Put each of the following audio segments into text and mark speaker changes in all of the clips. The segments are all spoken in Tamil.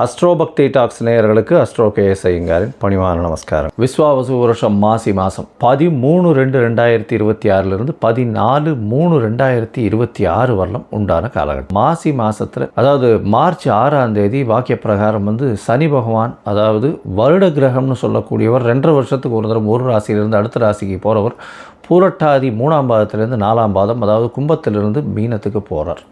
Speaker 1: அஸ்ட்ரோபக்தி டாக்ஸ் நேயர்களுக்கு அஸ்ட்ரோ கேஎஸ் ஐயங்காரின் பணிவான நமஸ்காரம். விஸ்வாவசு வருஷம் மாசி மாதம் 13/2/2026 14/3/2026 வரலாம் உண்டான காலகட்டம். மாசி மாதத்தில் அதாவது மார்ச் 6ஆம் தேதி வாக்கிய பிரகாரம் சனி பகவான், அதாவது வருட கிரகம்னு சொல்லக்கூடியவர் 2.5 வருஷத்துக்கு ஒரு தடவை ஒரு ராசியிலிருந்து அடுத்த ராசிக்கு போகிறவர் பூரட்டாதி 3ஆம் பாதத்திலிருந்து 4ஆம் பாதம், அதாவது கும்பத்திலிருந்து மீனத்துக்கு போகிறார்.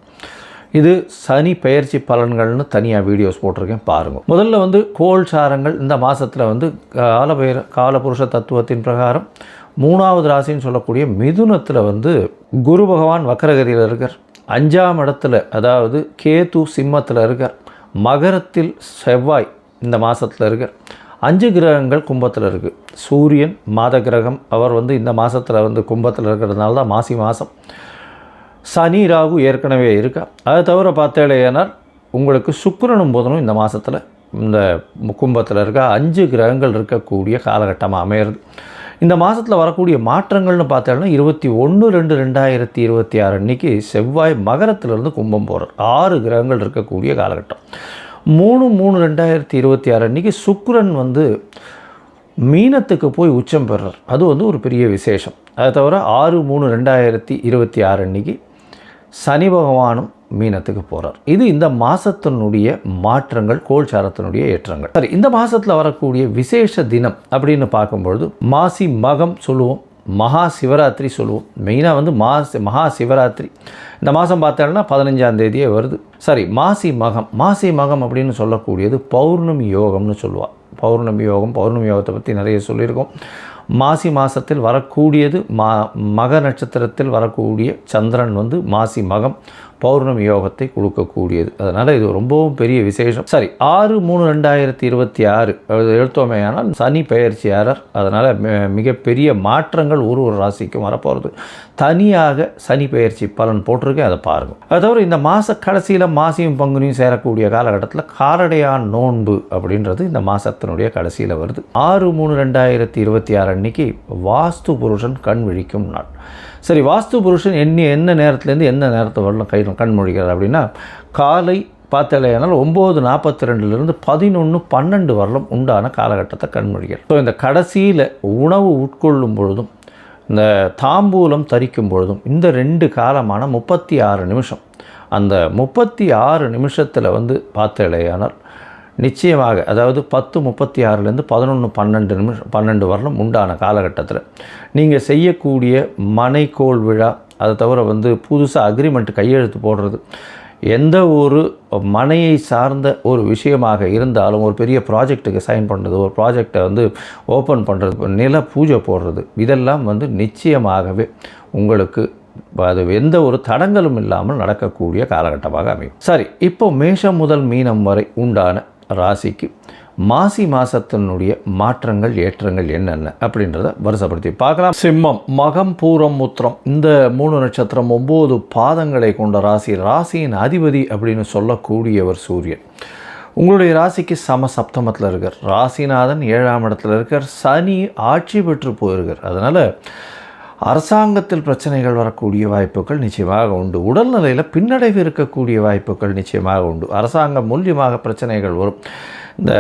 Speaker 1: இது சனி பெயர்ச்சி பலன்கள்னு தனியாக வீடியோஸ் போட்டிருக்கேன், பாருங்கள். முதல்ல கோள் சாரங்கள் இந்த மாதத்தில் காலபுருஷ தத்துவத்தின் பிரகாரம் 3ஆவது ராசின்னு சொல்லக்கூடிய மிதுனத்தில் குரு பகவான் வக்கரகதியில் இருக்கார். 5ஆம் இடத்துல அதாவது கேது சிம்மத்தில் இருக்கார். மகரத்தில் செவ்வாய் இந்த மாதத்தில் இருக்கார். 5 கிரகங்கள் கும்பத்தில் இருக்குது. சூரியன் மாத கிரகம், அவர் இந்த மாதத்தில் கும்பத்தில் இருக்கிறதுனால தான் மாசி மாதம். சனி ராகு ஏற்கனவே இருக்கா. அதை தவிர பார்த்தேனால் உங்களுக்கு சுக்கிரனும் புதனும் இந்த மாதத்தில் இந்த கும்பத்தில் இருக்க 5 கிரகங்கள் இருக்கக்கூடிய காலகட்டமாக அமையிறது. இந்த மாதத்தில் வரக்கூடிய மாற்றங்கள்னு பார்த்தேன்னா 21/2/2026 அன்றைக்கி செவ்வாய் மகரத்திலிருந்து கும்பம் போகிறார். 6 கிரகங்கள் இருக்கக்கூடிய காலகட்டம். 3/3/2026 அன்றைக்கி சுக்கிரன் மீனத்துக்கு போய் உச்சம் பெறுறார். அது ஒரு பெரிய விசேஷம். அதை தவிர 6/3/2026 அன்றைக்கி சனி பகவானும் மீனத்துக்கு போகிறார். இது இந்த மாதத்தினுடைய மாற்றங்கள், கோல்சாரத்தினுடைய ஏற்றங்கள். சரி, இந்த மாதத்தில் வரக்கூடிய விசேஷ தினம் அப்படின்னு பார்க்கும்பொழுது மாசி மகம் சொல்லுவோம், மகா சிவராத்திரி சொல்லுவோம். மெயினாக மகா சிவராத்திரி இந்த மாதம் பார்த்தோம்னா 15ஆம் தேதியே வருது. சரி, மாசி மகம் அப்படின்னு சொல்லக்கூடியது பௌர்ணமி யோகம்னு சொல்லுவாள். பௌர்ணமி யோகத்தை பற்றி நிறைய சொல்லியிருக்கோம். மாசி மாதத்தில் வரக்கூடியது மக நட்சத்திரத்தில் வரக்கூடிய சந்திரன் மாசி மகம் பௌர்ணமி யோகத்தை கொடுக்கக்கூடியது. அதனால் இது ரொம்பவும் பெரிய விசேஷம். சரி, 6/3/2026 எடுத்தோமேயானால் சனி பெயர்ச்சியாளர். அதனால் மிகப்பெரிய மாற்றங்கள் ஒரு ராசிக்கும் வரப்போகிறது. தனியாக சனி பெயர்ச்சி பலன் போட்டிருக்கேன், அதை பாருங்கள். அது தவிர இந்த மாத கடைசியில் மாசியும் பங்குனியும் சேரக்கூடிய காலகட்டத்தில் காரடையான் நோன்பு அப்படின்றது இந்த மாதத்தினுடைய கடைசியில் வருது. 6/3/2026 அன்றைக்கி வாஸ்து புருஷன் கண் விழிக்கும் நாள். சரி, வாஸ்து புருஷன் என்ன நேரத்துலேருந்து என்ன நேரத்தை வரலாம் கண் முழிக்கிறார் அப்படின்னா, காலை பார்த்தலையானால் 9:42 11:12 வரலும் உண்டான காலகட்டத்தை கண்மொழிகள். ஸோ இந்த கடைசியில் உணவு உட்கொள்ளும் பொழுதும் இந்த தாம்பூலம் தரிக்கும் பொழுதும் இந்த 2 காலமான 36 நிமிஷம், அந்த 36 நிமிஷத்தில் பார்த்தலையானால் நிச்சயமாக, அதாவது 10:36 11:12 வரலும் உண்டான காலகட்டத்தில் நீங்கள் செய்யக்கூடிய மனைக்கோள் விழா, அதை தவிர புதுசாக அக்ரிமெண்ட் கையெழுத்து போடுறது, எந்த ஒரு மனையை சார்ந்த ஒரு விஷயமாக இருந்தாலும், ஒரு பெரிய ப்ராஜெக்ட்டுக்கு சைன் பண்ணுறது, ஒரு ப்ராஜெக்டை ஓப்பன் பண்ணுறது, நில பூஜை போடுறது, இதெல்லாம் நிச்சயமாகவே உங்களுக்கு அது எந்த ஒரு தடங்களும் இல்லாமல் நடக்கக்கூடிய காலகட்டமாக அமையும். சரி, இப்போ மேஷம் முதல் மீனம் வரை உண்டான ராசிக்கு மாசி மாதத்தினுடைய மாற்றங்கள் ஏற்றங்கள் என்னென்ன அப்படின்றத வருஷப்படுத்தி பார்க்கலாம். சிம்மம், மகம், பூரம், உத்திரம் இந்த 3 நட்சத்திரம் 9 பாதங்களை கொண்ட ராசி. ராசியின் அதிபதி அப்படின்னு சொல்லக்கூடியவர் சூரியன். உங்களுடைய ராசிக்கு சப்தமத்தில் இருக்கார். ராசிநாதன் 7ஆம் இடத்துல இருக்கார். சனி ஆட்சி பெற்று போயிருக்கார். அதனால் அரசாங்கத்தில் பிரச்சனைகள் வரக்கூடிய வாய்ப்புகள் நிச்சயமாக உண்டு. உடல்நிலையில் பின்னடைவு இருக்கக்கூடிய வாய்ப்புகள் நிச்சயமாக உண்டு. அரசாங்கம் மூலியமாக பிரச்சனைகள் வரும். இந்த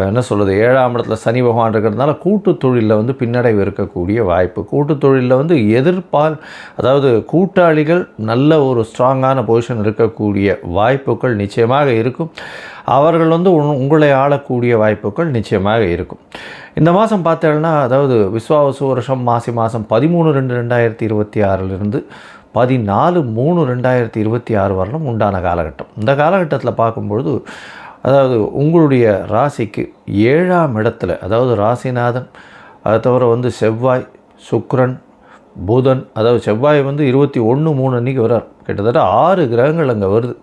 Speaker 1: என்ன சொல்கிறது, 7ஆம் இடத்துல சனி பகவான் இருக்கிறதுனால கூட்டு தொழிலில் பின்னடைவு இருக்கக்கூடிய வாய்ப்பு. கூட்டு தொழிலில் எதிர்ப்பால், அதாவது கூட்டாளிகள் நல்ல ஒரு ஸ்ட்ராங்கான பொசிஷன் இருக்கக்கூடிய வாய்ப்புகள் நிச்சயமாக இருக்கும். அவர்கள் உங்களை ஆளக்கூடிய வாய்ப்புகள் நிச்சயமாக இருக்கும். இந்த மாதம் பார்த்தேன்னா, அதாவது விஸ்வாவசு வருஷம் மாசி மாதம் 13/2/2026 14/3/2026 வரலும் உண்டான காலகட்டம். இந்த காலகட்டத்தில் பார்க்கும்பொழுது, அதாவது உங்களுடைய ராசிக்கு 7ஆம் இடத்துல, அதாவது ராசிநாதன், அதை தவிர செவ்வாய், சுக்கிரன், புதன், அதாவது செவ்வாய் 21/3 அன்றைக்கி வரார். கிட்டத்தட்ட 6 கிரகங்கள் அங்கே வருது.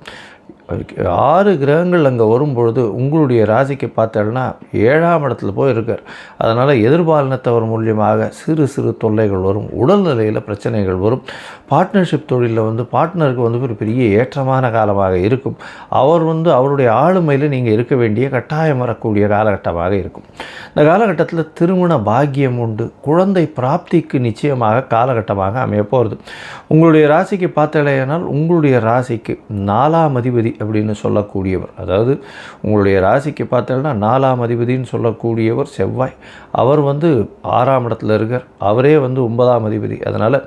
Speaker 1: 6 கிரகங்கள் அங்கே வரும்பொழுது உங்களுடைய ராசிக்கு பார்த்தோன்னா 7ஆம் இடத்துல போய் இருக்கார். அதனால் எதிர்பாலினத்தவர் மூலியமாக சிறு தொல்லைகள் வரும். உடல்நிலையில் பிரச்சனைகள் வரும். பார்ட்னர்ஷிப் தொழிலில் பார்ட்னருக்கு ஒரு பெரிய ஏற்றமான காலமாக இருக்கும். அவர் அவருடைய ஆளுமையில் நீங்கள் இருக்க வேண்டிய கட்டாயம் வரக்கூடிய காலகட்டமாக இருக்கும். இந்த காலகட்டத்தில் திருமண பாக்கியம் உண்டு. குழந்தை பிராப்திக்கு நிச்சயமாக காலகட்டமாக அமைய போகிறது. உங்களுடைய ராசிக்கு பார்த்தலையானால் உங்களுடைய ராசிக்கு 4ஆம் அதிபதி அப்படின்னு சொல்லக்கூடியவர், அதாவது உங்களுடைய ராசிக்கு பார்த்தோன்னா 4ஆம் அதிபதின்னு சொல்லக்கூடியவர் செவ்வாய். அவர் வந்து 6ஆம் இடத்துல இருக்கார். அவரே வந்து 9ஆம் அதிபதி. அதனால்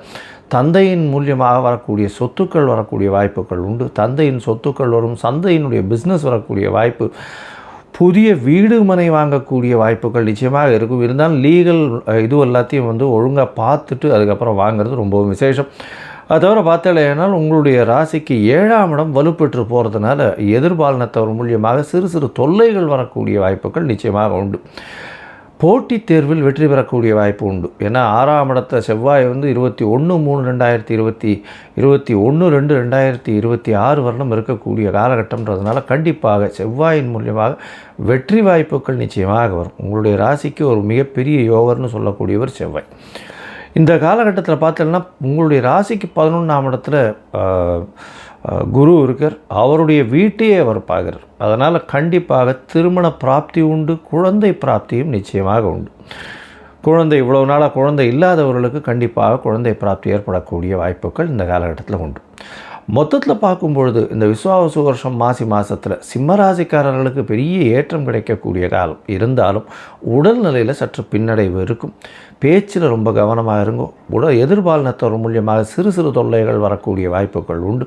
Speaker 1: தந்தையின் மூலியமாக வரக்கூடிய சொத்துக்கள் வரக்கூடிய வாய்ப்புகள் உண்டு. தந்தையின் சொத்துக்கள் வரும், சந்தையினுடைய பிஸ்னஸ் வரக்கூடிய வாய்ப்பு, புதிய வீடு மனை வாங்கக்கூடிய வாய்ப்புகள் நிச்சயமாக இருக்கும். இருந்தாலும் லீகல் இது எல்லாத்தையும் வந்து ஒழுங்காக பார்த்துட்டு அதுக்கப்புறம் வாங்கிறது ரொம்பவும் விசேஷம். அது தவிர பார்த்தாலேனால் உங்களுடைய ராசிக்கு 7ஆம் இடம் வலுப்பெற்று போகிறதுனால எதிர்பாலினத்தவர் மூலியமாக சிறு சிறு தொல்லைகள் வரக்கூடிய வாய்ப்புகள் நிச்சயமாக உண்டு. போட்டித் தேர்வில் வெற்றி பெறக்கூடிய வாய்ப்பு உண்டு. ஏன்னா 6ஆம் இடத்த செவ்வாய் வந்து 21/3/2026 வரலும் இருக்கக்கூடிய காலகட்டம்ன்றதுனால கண்டிப்பாக செவ்வாயின் மூலியமாக வெற்றி வாய்ப்புகள் நிச்சயமாக வரும். உங்களுடைய ராசிக்கு ஒரு மிகப்பெரிய யோகர்னு சொல்லக்கூடியவர் செவ்வாய். இந்த காலகட்டத்தில் பார்த்தோம்னா உங்களுடைய ராசிக்கு 11ஆம் இடத்துல குரு இருக்கார். அவருடைய வீட்டையே அவர் பார்க்குறார். அதனால் கண்டிப்பாக திருமண பிராப்தி உண்டு, குழந்தை பிராப்தியும் நிச்சயமாக உண்டு. குழந்தை இவ்வளவு நாளாக குழந்தை இல்லாதவர்களுக்கு கண்டிப்பாக குழந்தை பிராப்தி ஏற்படக்கூடிய வாய்ப்புகள் இந்த காலகட்டத்தில் உண்டு. மொத்தத்தில் பார்க்கும்பொழுது இந்த விஸ்வாவசு வருஷம் மாசி மாதத்தில் சிம்மராசிக்காரர்களுக்கு பெரிய ஏற்றம் கிடைக்கக்கூடிய காலம். இருந்தாலும் உடல்நிலையில் சற்று பின்னடைவு இருக்கும். பேச்சில் ரொம்ப கவனமாக இருக்கும். எதிர்பாலினத்தவர் மூலியமாக சிறு சிறு தொல்லைகள் வரக்கூடிய வாய்ப்புகள் உண்டு.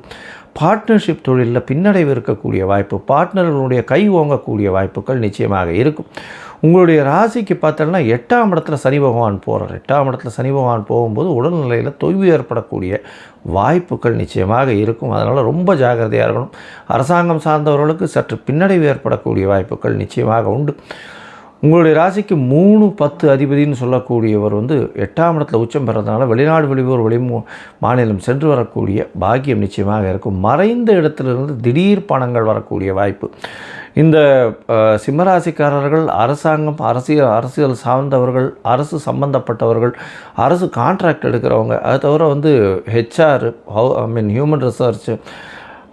Speaker 1: பார்ட்னர்ஷிப் தொழிலில் பின்னடைவு இருக்கக்கூடிய வாய்ப்பு, பார்ட்னர்களுடைய கை ஓங்கக்கூடிய வாய்ப்புகள் நிச்சயமாக இருக்கும். உங்களுடைய ராசிக்கு பார்த்தோன்னா 8ஆம் இடத்துல சனி பகவான் போகிறார். 8ஆம் இடத்துல சனி பகவான் போகும்போது உடல்நிலையில் தொய்வு ஏற்படக்கூடிய வாய்ப்புகள் நிச்சயமாக இருக்கும். அதனால் ரொம்ப ஜாக்கிரதையாக இருக்கணும். அரசாங்கம் சார்ந்தவர்களுக்கு சற்று பின்னடைவு ஏற்படக்கூடிய வாய்ப்புகள் நிச்சயமாக உண்டு. உங்களுடைய ராசிக்கு 3-10 அதிபதினு சொல்லக்கூடியவர் வந்து 8ஆம் இடத்துல உச்சம் பெறதுனால வெளிநாடு வெளியூர் மாநிலம் சென்று வரக்கூடிய பாக்கியம் நிச்சயமாக இருக்கும். மறைந்த இடத்திலிருந்து திடீர் பணங்கள் வரக்கூடிய வாய்ப்பு. இந்த சிம்மராசிக்காரர்கள் அரசாங்கம், அரசியல் சார்ந்தவர்கள், அரசு சம்பந்தப்பட்டவர்கள், அரசு கான்ட்ராக்ட் எடுக்கிறவங்க, அது தவிர வந்து ஹெச்ஆர் ஹியூமன் ரிசர்ச்,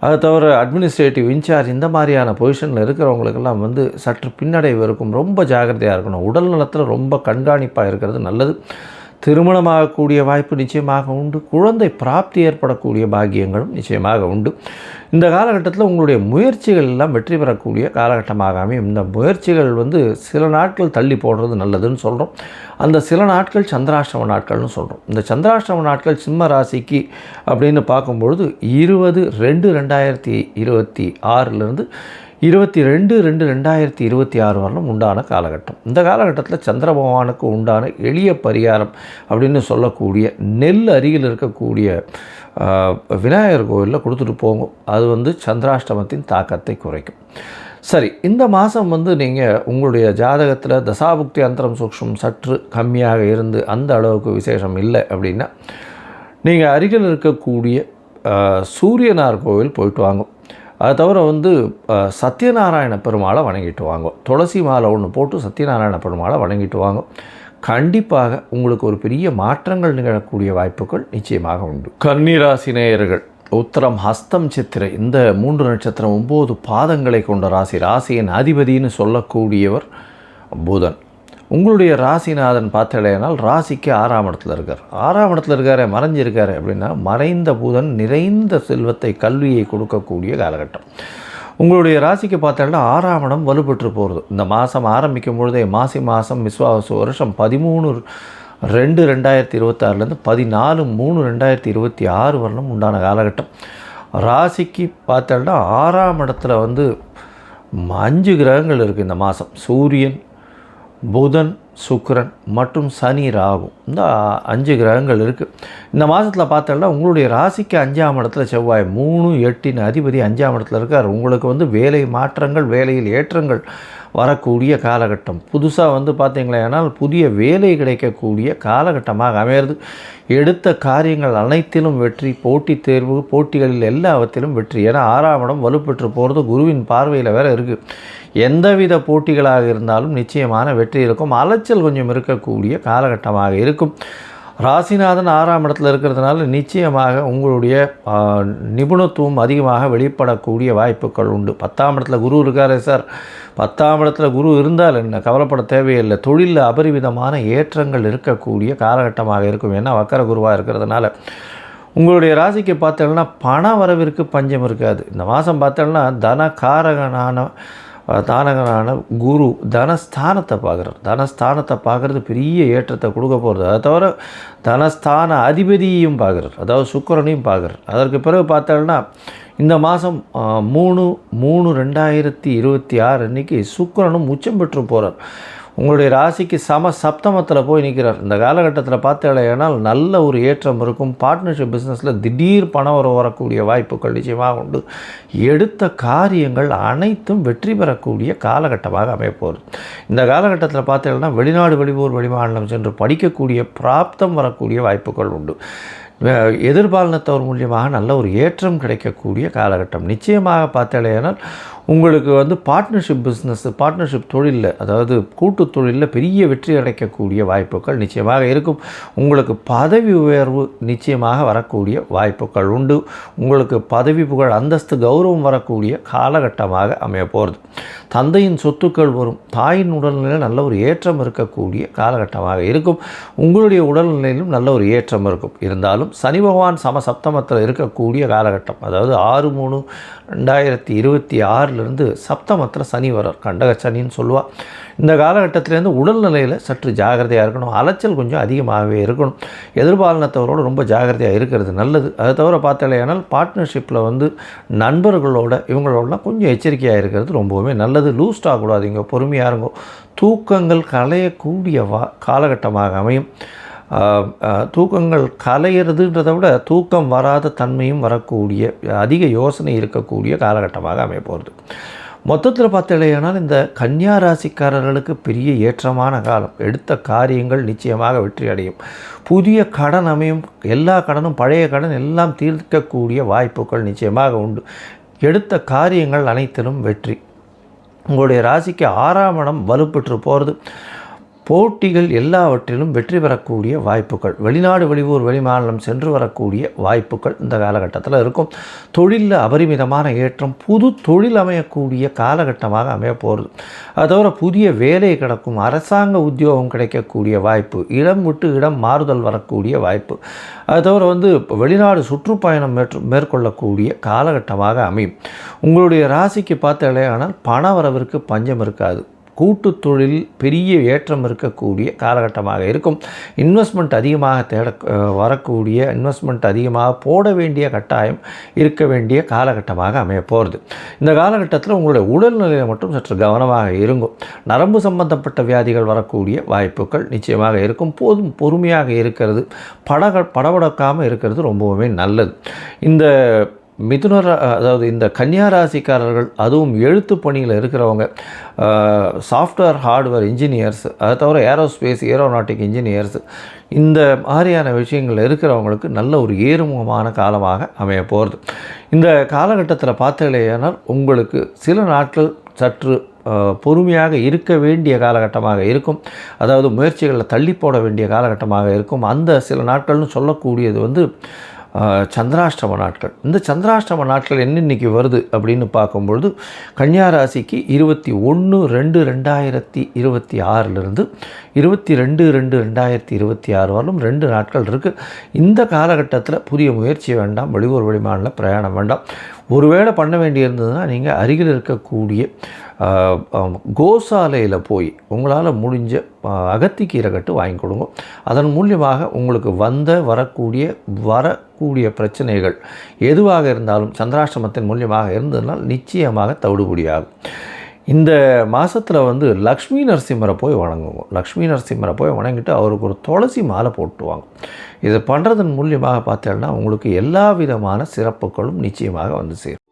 Speaker 1: அது தவிர அட்மினிஸ்ட்ரேட்டிவ் இன்சார்ஜ், இந்த மாதிரியான பொசிஷனில் இருக்கிறவங்களுக்கெல்லாம் வந்து சற்று பின்னடைவு இருக்கும். ரொம்ப ஜாக்கிரதையாக இருக்கணும். உடல் நலத்தில் ரொம்ப கண்காணிப்பாக இருக்கிறது நல்லது. திருமணமாகக்கூடிய வாய்ப்பு நிச்சயமாக உண்டு. குழந்தை பிராப்தி ஏற்படக்கூடிய பாக்கியங்களும் நிச்சயமாக உண்டு. இந்த காலகட்டத்தில் உங்களுடைய முயற்சிகள் எல்லாம் வெற்றி பெறக்கூடிய காலகட்டமாக அமையும். இந்த முயற்சிகள் வந்து சில நாட்கள் தள்ளி போடுறது நல்லதுன்னு சொல்கிறோம். அந்த சில நாட்கள் சந்திராஷ்டம நாட்கள்னு சொல்கிறோம். இந்த சந்திராஷ்டம நாட்கள் சிம்ம ராசிக்கு அப்படின்னு பார்க்கும்பொழுது 20-2-2026 22-2-2026 வரலும் உண்டான காலகட்டம். இந்த காலகட்டத்தில் சந்திர பகவானுக்கு உண்டான எளிய பரிகாரம் அப்படின்னு சொல்லக்கூடிய நெல் அருகில் இருக்கக்கூடிய விநாயகர் கோவிலில் கொடுத்துட்டு போகும். அது வந்து சந்திராஷ்டமத்தின் தாக்கத்தை குறைக்கும். சரி, இந்த மாதம் வந்து நீங்கள் உங்களுடைய ஜாதகத்தில் தசாபுக்தி அந்தரம் சூக்ஷ்மம் சற்று கம்மியாக இருந்து அந்த அளவுக்கு விசேஷம் இல்லை அப்படின்னா நீங்கள் அருகில் இருக்கக்கூடிய சூரியனார் கோவில் போயிட்டு வாங்க. அது தவிர வந்து சத்யநாராயண பெருமாளை வணங்கிட்டு வாங்க. துளசி மாலை ஒன்று போட்டு சத்யநாராயண பெருமாளை வணங்கிட்டு வாங்க. கண்டிப்பாக உங்களுக்கு ஒரு பெரிய மாற்றங்கள் நிகழக்கூடிய வாய்ப்புகள் நிச்சயமாக உண்டு. கன்னிராசி நேயர்கள், உத்திரம், ஹஸ்தம், சித்திரை இந்த 3 நட்சத்திரம் 9 பாதங்களை கொண்ட ராசி. ராசியின் அதிபதினு சொல்லக்கூடியவர் புதன். உங்களுடைய ராசிநாதன் பார்த்தலையானால் ராசிக்கு 6ஆம் இடத்துல இருக்கார். 6ஆம் இடத்துல இருக்கார், மறைஞ்சிருக்கார் அப்படின்னா மறைந்த புதன் நிறைந்த செல்வத்தை, கல்வியை கொடுக்கக்கூடிய காலகட்டம். உங்களுடைய ராசிக்கு பார்த்தோம்னா 6ஆம் இடம் வலுப்பெற்று போகிறது. இந்த மாதம் ஆரம்பிக்கும் பொழுதே மாசி மாதம் விஸ்வாவசு வருஷம் 13-2-2026 14-3-2026 வரலும் உண்டான காலகட்டம். ராசிக்கு பார்த்தோம்னா 6ஆம் இடத்துல வந்து 5 கிரகங்கள் இருக்குது இந்த மாதம். சூரியன், புதன், சுக்கிரன் மற்றும் சனி, ராகு, இந்த 5 கிரகங்கள் இருக்குது. இந்த மாதத்தில் பார்த்தோம்னா உங்களுடைய ராசிக்கு 5ஆம் இடத்துல செவ்வாய் 3-8 அதிபதி 5ஆம் இடத்துல இருக்கார். உங்களுக்கு வந்து வேலை மாற்றங்கள், வேலையில் ஏற்றங்கள் வரக்கூடிய காலகட்டம். புதுசாக வந்து பார்த்தீங்களேனால் புதிய வேலை கிடைக்கக்கூடிய காலகட்டமாக அமையிறது. எடுத்த காரியங்கள் அனைத்திலும் வெற்றி, போட்டித் தேர்வு, போட்டிகளில் எல்லாவற்றிலும் வெற்றி. ஏன்னா 6ஆம் இடம் வலுப்பெற்று போகிறது குருவின் பார்வையில் வேறு இருக்குது. எந்தவித போட்டிகளாக இருந்தாலும் நிச்சயமான வெற்றி இருக்கும். அலைச்சல் கொஞ்சம் இருக்கக்கூடிய காலகட்டமாக இருக்கும். ராசிநாதன் 6ஆம் இடத்துல இருக்கிறதுனால நிச்சயமாக உங்களுடைய நிபுணத்துவம் அதிகமாக வெளிப்படக்கூடிய வாய்ப்புகள் உண்டு. 10ஆம் இடத்துல குரு இருக்காரே சார், 10ஆம் இடத்துல குரு இருந்தால் என்ன, கவலைப்பட தேவையில்லை. தொழிலில் அபரிவிதமான ஏற்றங்கள் இருக்கக்கூடிய காலகட்டமாக இருக்கும். ஏன்னா வக்கர குருவாக இருக்கிறதுனால உங்களுடைய ராசிக்கு பார்த்தோம்னா பண வரவிற்கு பஞ்சம் இருக்காது. இந்த மாதம் பார்த்தோம்னா தனகாரகனான குரு தனஸ்தானத்தை பார்க்குறார். தனஸ்தானத்தை பார்க்குறது பெரிய ஏற்றத்தை கொடுக்க போகிறது. அதை தவிர தனஸ்தான அதிபதியையும் பார்க்குறார், அதாவது சுக்கிரனையும் பார்க்குறார். அதற்கு பிறகு பார்த்தோம்னா இந்த மாதம் 3/3/2026 அன்றைக்கி சுக்கிரனும் உச்சம் பெற்று போகிறார். உங்களுடைய ராசிக்கு சப்தமத்தில் போய் நிற்கிறார். இந்த காலகட்டத்தில் பார்த்தேனால் நல்ல ஒரு ஏற்றம் இருக்கும். பார்ட்னர்ஷிப் பிஸ்னஸில் திடீர் பணம் வரக்கூடிய வாய்ப்புகள் நிச்சயமாக உண்டு. எடுத்த காரியங்கள் அனைத்தும் வெற்றி பெறக்கூடிய காலகட்டமாக அமையப்போகுது. இந்த காலகட்டத்தில் பார்த்தேன்னா வெளிநாடு வெளியூர் வெளிமாநிலம் சென்று படிக்கக்கூடிய பிராப்தம் வரக்கூடிய வாய்ப்புகள் உண்டு. எதிர்பாலினத்தவர் மூலியமாக நல்ல ஒரு ஏற்றம் கிடைக்கக்கூடிய காலகட்டம். நிச்சயமாக பார்த்தேனால் உங்களுக்கு பார்ட்னர்ஷிப் பிஸ்னஸ், பார்ட்னர்ஷிப் தொழிலில், அதாவது கூட்டு தொழிலில் பெரிய வெற்றி அடைக்கக்கூடிய வாய்ப்புகள் நிச்சயமாக இருக்கும். உங்களுக்கு பதவி உயர்வு நிச்சயமாக வரக்கூடிய வாய்ப்புகள் உண்டு. உங்களுக்கு பதவி புகழ் அந்தஸ்து கௌரவம் வரக்கூடிய காலகட்டமாக அமைய போகிறது. தந்தையின் சொத்துக்கள் வரும். தாயின் உடல்நிலையில் நல்ல ஒரு ஏற்றம் இருக்கக்கூடிய காலகட்டமாக இருக்கும். உங்களுடைய உடல்நிலையிலும் நல்ல ஒரு ஏற்றம் இருக்கும். இருந்தாலும் சனி பகவான் சப்தமத்தில் இருக்கக்கூடிய காலகட்டம், அதாவது 6/3/2026 சப்தமத்தில் சனி வரார். கண்டக சனின்னு சொல்லுவாள். இந்த காலகட்டத்திலேருந்து உடல்நிலையில் சற்று ஜாகிரதையாக இருக்கணும். அலைச்சல் கொஞ்சம் அதிகமாகவே இருக்கணும். எதிர்பாலினத்தவரோடு ரொம்ப ஜாகிரதையாக இருக்கிறது நல்லது. அதை தவிர பார்த்தாலேயானால் பார்ட்னர்ஷிப்பில் நண்பர்களோட இவங்களோடலாம் கொஞ்சம் எச்சரிக்கையாக இருக்கிறது ரொம்பவுமே நல்லது. லூஸ் ஆகக்கூடாதுங்க, பொறுமையாக இருங்கோ. தூக்கங்கள் கலையக்கூடிய காலகட்டமாக அமையும். தூக்கங்கள் கலையிறதுன்றதை விட தூக்கம் வராத தன்மையும் வரக்கூடிய அதிக யோசனை இருக்கக்கூடிய காலகட்டமாக அமைய போகிறது. மொத்தத்தில் பார்த்தீங்கன்னா இந்த கன்னியா ராசிக்காரர்களுக்கு பெரிய ஏற்றமான காலம். எடுத்த காரியங்கள் நிச்சயமாக வெற்றி அடையும். புதிய கடன் அமையும். எல்லா கடனும் பழைய கடன் எல்லாம் தீர்க்கக்கூடிய வாய்ப்புகள் நிச்சயமாக உண்டு. எடுத்த காரியங்கள் அனைத்திலும் வெற்றி. உங்களுடைய ராசிக்கு 6ஆம் இடம் வலுப்பெற்று போகிறது. போட்டிகள் எல்லாவற்றிலும் வெற்றி பெறக்கூடிய வாய்ப்புகள், வெளிநாடு வெளியூர் வெளிமாநிலம் சென்று வரக்கூடிய வாய்ப்புகள் இந்த காலகட்டத்தில் இருக்கும். தொழிலில் அபரிமிதமான ஏற்றம், புது தொழில் அமையக்கூடிய காலகட்டமாக அமைய போகிறது. அதோட புதிய வேலை கிடைக்கும், அரசாங்க உத்தியோகம் கிடைக்கக்கூடிய வாய்ப்பு, இடம் விட்டு இடம் மாறுதல் வரக்கூடிய வாய்ப்பு, அதோட வெளிநாடு சுற்றுப்பயணம் மேற்கொள்ளக்கூடிய காலகட்டமாக அமையும். உங்களுடைய ராசிக்கு பார்த்தாலேயானால் பண வரவிற்கு பஞ்சம் இருக்காது. கூட்டு தொழில் பெரிய ஏற்றம் இருக்கக்கூடிய காலகட்டமாக இருக்கும். இன்வெஸ்ட்மெண்ட் அதிகமாக வரக்கூடிய, இன்வெஸ்ட்மெண்ட் அதிகமாக போட வேண்டிய கட்டாயம் இருக்க வேண்டிய காலகட்டமாக அமைய போகிறது. இந்த காலகட்டத்தில் உங்களுடைய உடல்நிலையில் மட்டும் சற்று கவனமாக இருக்கும். நரம்பு சம்பந்தப்பட்ட வியாதிகள் வரக்கூடிய வாய்ப்புகள் நிச்சயமாக இருக்கும். போதும் பொறுமையாக இருக்கிறது, படபடக்காமல் இருக்கிறது ரொம்பவுமே நல்லது. இந்த அதாவது இந்த கன்னியா ராசிக்காரர்கள், அதுவும் எழுத்து பணியில் இருக்கிறவங்க, சாஃப்ட்வேர் ஹார்ட்வேர் இன்ஜினியர்ஸ், அதை தவிர ஏரோஸ்பேஸ் ஏரோநாட்டிக் இன்ஜினியர்ஸ், இந்த மாதிரியான விஷயங்கள் இருக்கிறவங்களுக்கு நல்ல ஒரு ஏறுமுகமான காலமாக அமைய போகிறது. இந்த காலகட்டத்தில் பார்த்தீங்களேனால் உங்களுக்கு சில நாட்கள் சற்று பொறுமையாக இருக்க வேண்டிய காலகட்டமாக இருக்கும். அதாவது முயற்சிகளில் தள்ளி போட வேண்டிய காலகட்டமாக இருக்கும். அந்த சில நாட்கள்னு சொல்லக்கூடியது சந்திராஷ்டம நாட்கள். இந்த சந்திராஷ்டம நாட்கள் இன்னைக்கு வருது அப்படின்னு பார்க்கும்பொழுது கன்னியா ராசிக்கு 21/2/2026 22/2/2026 வரலும் 2 நாட்கள் இருக்குது. இந்த காலகட்டத்தில் புதிய முயற்சி வேண்டாம், வெளியூர் வெளிமாநில பிரயாணம் வேண்டாம். ஒருவேளை பண்ண வேண்டியிருந்ததுன்னா நீங்கள் அருகில் இருக்கக்கூடிய கோசாலையில் போய் உங்களால் முடிஞ்ச அகத்திக்கீரை கட்டு வாங்கி கொடுங்க. அதன் மூலியமாக உங்களுக்கு வரக்கூடிய பிரச்சனைகள் எதுவாக இருந்தாலும் சந்திராஷ்டமத்தின் மூலியமாக இருந்ததுனால் நிச்சயமாக தவிடுபடியாகும். இந்த மாதத்தில் லக்ஷ்மி நரசிம்மரை போய் வணங்குவோம். லக்ஷ்மி நரசிம்மரை போய் வணங்கிட்டு அவருக்கு ஒரு துளசி மாலை போட்டுவாங்க. இதை பண்ணுறதன் மூலியமாக பார்த்தீங்கன்னா உங்களுக்கு எல்லா விதமான சிறப்புகளும் நிச்சயமாக சேரும்.